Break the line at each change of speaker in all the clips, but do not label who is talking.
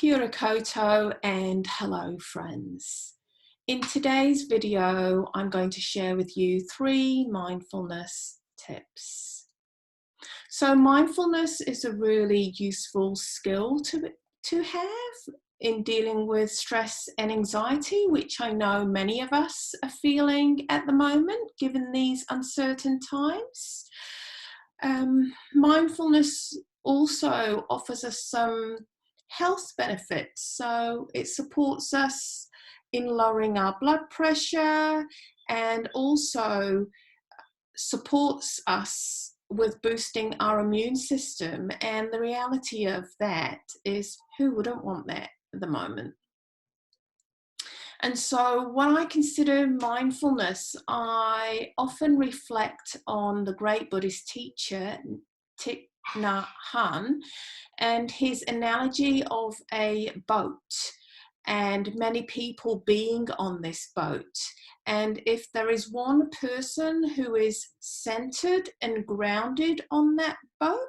Kia ora koutou and hello friends. In today's video, I'm going to share with you 3 mindfulness tips. So mindfulness is a really useful skill to have in dealing with stress and anxiety, which I know many of us are feeling at the moment, given these uncertain times. Mindfulness also offers us some health benefits. So it supports us in lowering our blood pressure and also supports us with boosting our immune system. And the reality of that is, who wouldn't want that at the moment? And so when I consider mindfulness, I often reflect on the great Buddhist teacher, Thich Nhat Hanh, and his analogy of a boat and many people being on this boat. And if there is one person who is centered and grounded on that boat,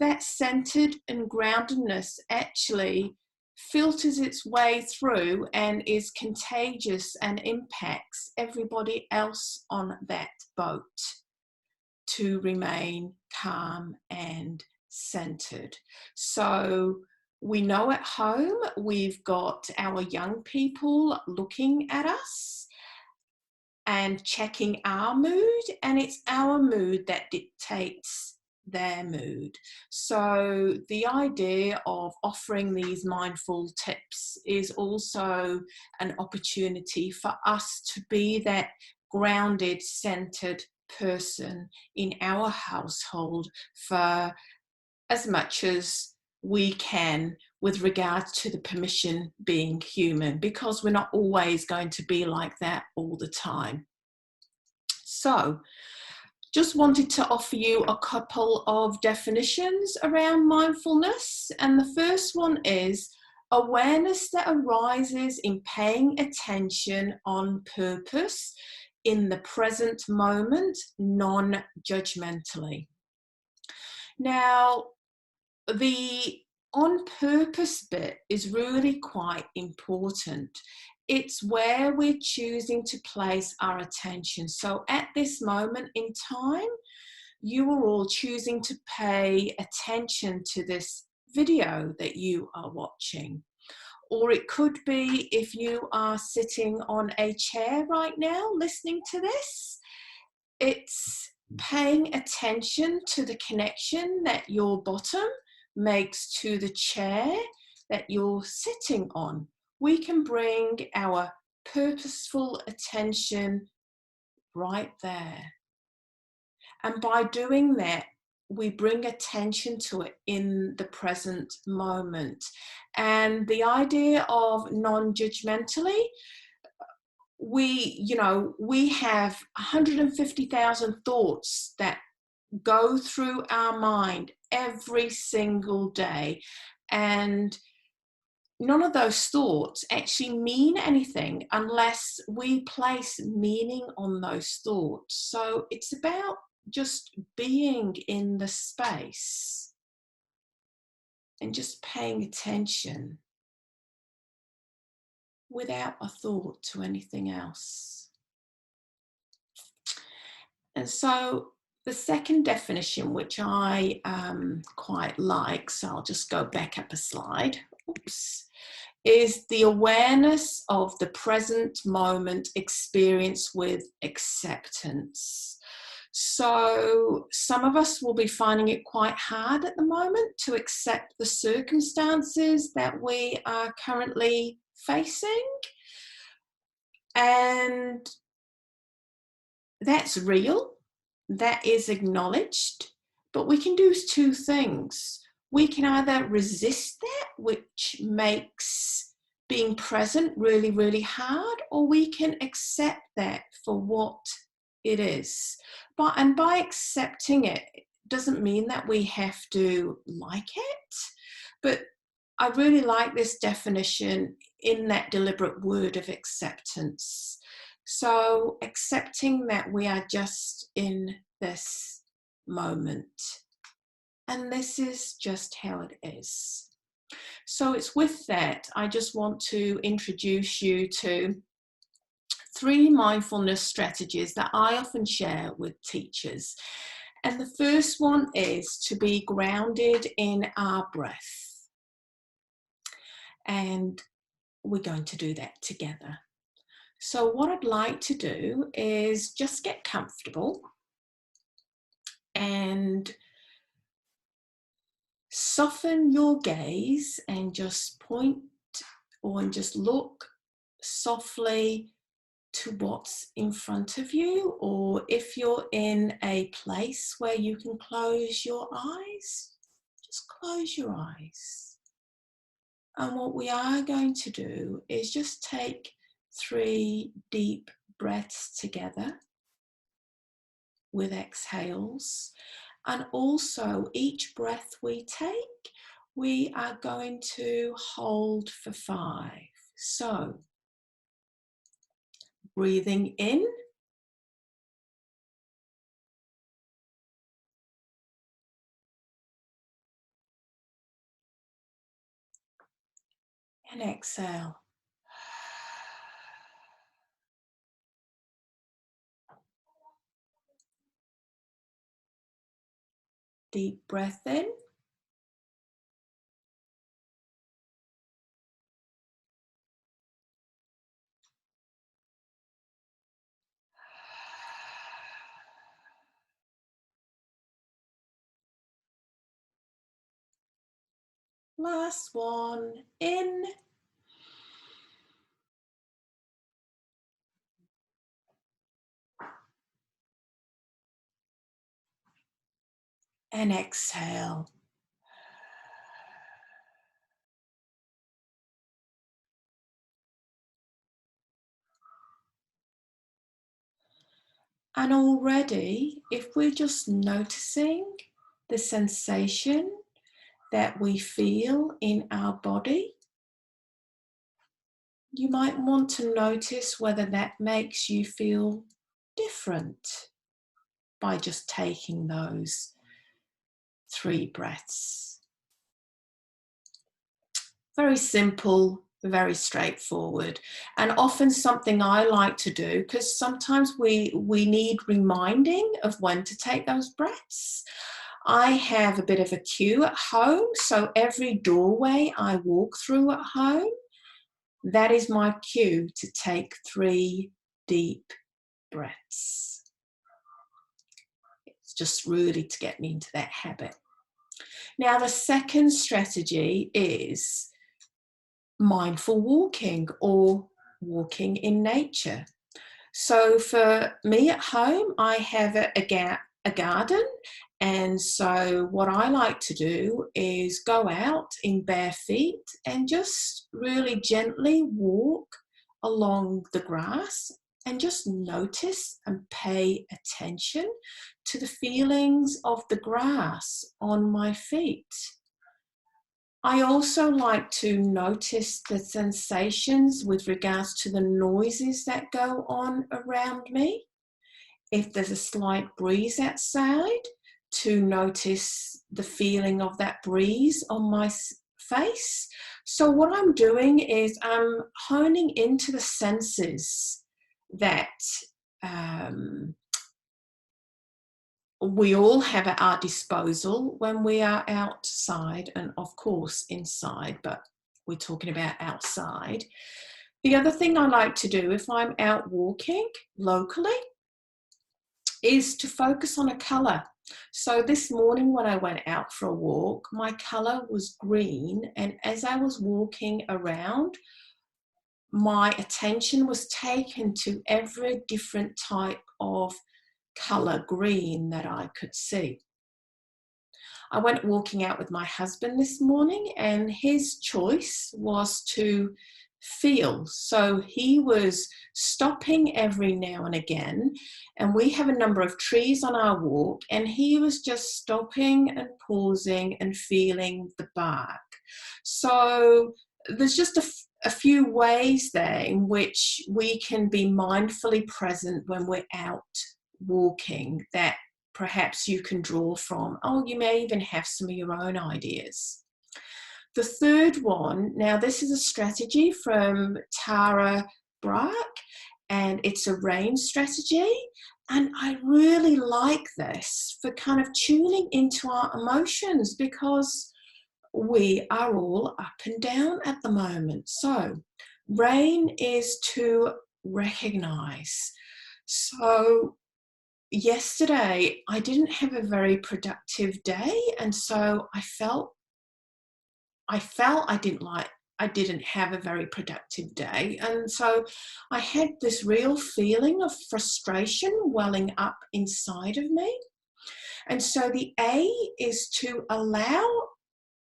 that centered and groundedness actually filters its way through and is contagious and impacts everybody else on that boat to remain calm and centered. So we know at home we've got our young people looking at us and checking our mood, and it's our mood that dictates their mood. So the idea of offering these mindful tips is also an opportunity for us to be that grounded, centered person in our household for as much as we can with regards to the permission being human, because we're not always going to be like that all the time. So just wanted to offer you a couple of definitions around mindfulness. And the first one is awareness that arises in paying attention on purpose in the present moment, non-judgmentally. Now, the on purpose bit is really quite important. It's where we're choosing to place our attention. So at this moment in time, you are all choosing to pay attention to this video that you are watching. Or it could be if you are sitting on a chair right now listening to this, it's paying attention to the connection that your bottom makes to the chair that you're sitting on. We can bring our purposeful attention right there. And by doing that, we bring attention to it in the present moment. And the idea of non-judgmentally, we have 150,000 thoughts that go through our mind every single day, and none of those thoughts actually mean anything unless we place meaning on those thoughts. So it's about just being in the space and just paying attention without a thought to anything else. And so the second definition, which I quite like, so I'll just go back up a slide, is the awareness of the present moment experience with acceptance. So some of us will be finding it quite hard at the moment to accept the circumstances that we are currently facing. And that's real. That is acknowledged, but we can do 2 things. We can either resist that, which makes being present really, really hard, or we can accept that for what it is. And by accepting it, it doesn't mean that we have to like it, but I really like this definition in that deliberate word of acceptance. So accepting that we are just in this moment, and this is just how it is. So it's with that, I just want to introduce you to 3 mindfulness strategies that I often share with teachers. And the first one is to be grounded in our breath. And we're going to do that together. So what I'd like to do is just get comfortable and soften your gaze and just point or just look softly to what's in front of you, or if you're in a place where you can close your eyes, just close your eyes. And what we are going to do is just take 3 deep breaths together with exhales. And also each breath we take, we are going to hold for 5. So breathing in, and exhale. Deep breath in. Last one, in. And exhale. And already, if we're just noticing the sensation that we feel in our body, you might want to notice whether that makes you feel different by just taking those 3 breaths. Very simple, very straightforward, and often something I like to do, because sometimes we need reminding of when to take those breaths. I have a bit of a cue at home, so every doorway I walk through at home, that is my cue to take 3 deep breaths. It's just really to get me into that habit. Now, the second strategy is mindful walking or walking in nature. So for me at home, I have a garden, and so what I like to do is go out in bare feet and just really gently walk along the grass and just notice and pay attention to the feelings of the grass on my feet. I also like to notice the sensations with regards to the noises that go on around me. If there's a slight breeze outside, to notice the feeling of that breeze on my face. So what I'm doing is I'm honing into the senses that we all have at our disposal when we are outside, and of course inside, but we're talking about outside. The other thing I like to do if I'm out walking locally is to focus on a colour. So this morning when I went out for a walk, my colour was green, and as I was walking around, my attention was taken to every different type of colour green that I could see. I went walking out with my husband this morning, and his choice was to feel. So he was stopping every now and again, and we have a number of trees on our walk, and he was just stopping and pausing and feeling the bark. So there's just a few ways there in which we can be mindfully present when we're out walking that perhaps you can draw from. Oh, you may even have some of your own ideas. The third one, now this is a strategy from Tara Brach, and it's a rain strategy. And I really like this for kind of tuning into our emotions, because we are all up and down at the moment. So rain is to recognize. So yesterday I didn't have a very productive day, and so I didn't have a very productive day. And so I had this real feeling of frustration welling up inside of me. And so the A is to allow,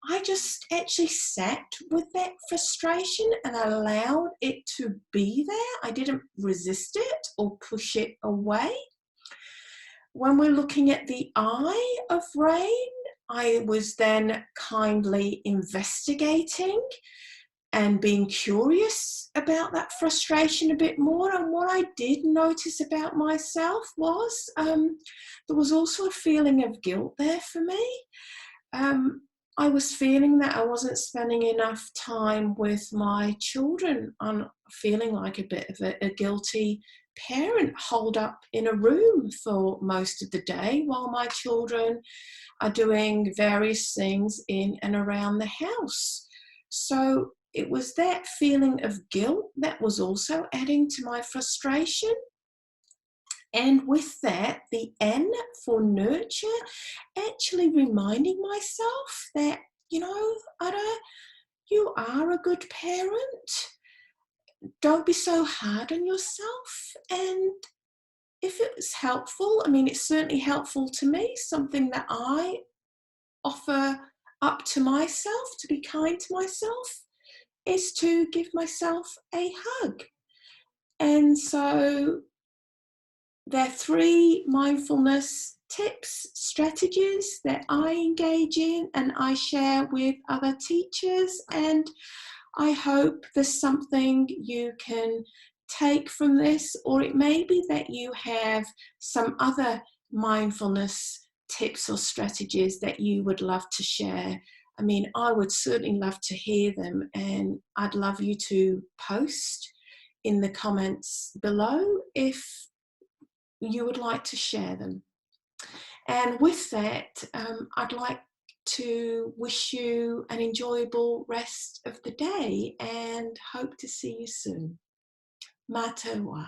I just actually sat with that frustration and allowed it to be there. I didn't resist it or push it away. When we're looking at the I of rain, I was then kindly investigating and being curious about that frustration a bit more. And what I did notice about myself was there was also a feeling of guilt there for me. I was feeling that I wasn't spending enough time with my children. I'm feeling like a bit of a guilty parent, holed up in a room for most of the day while my children are doing various things in and around the house. So it was that feeling of guilt that was also adding to my frustration. And with that, the N for nurture, actually reminding myself that, Ada, you are a good parent. Don't be so hard on yourself. And if it's helpful, I mean, it's certainly helpful to me, something that I offer up to myself, to be kind to myself, is to give myself a hug. And so there are 3 mindfulness tips, strategies that I engage in and I share with other teachers. And I hope there's something you can take from this, or it may be that you have some other mindfulness tips or strategies that you would love to share. I mean, I would certainly love to hear them, and I'd love you to post in the comments below if you would like to share them. And with that, I'd like to wish you an enjoyable rest of the day and hope to see you soon. Mā te wā.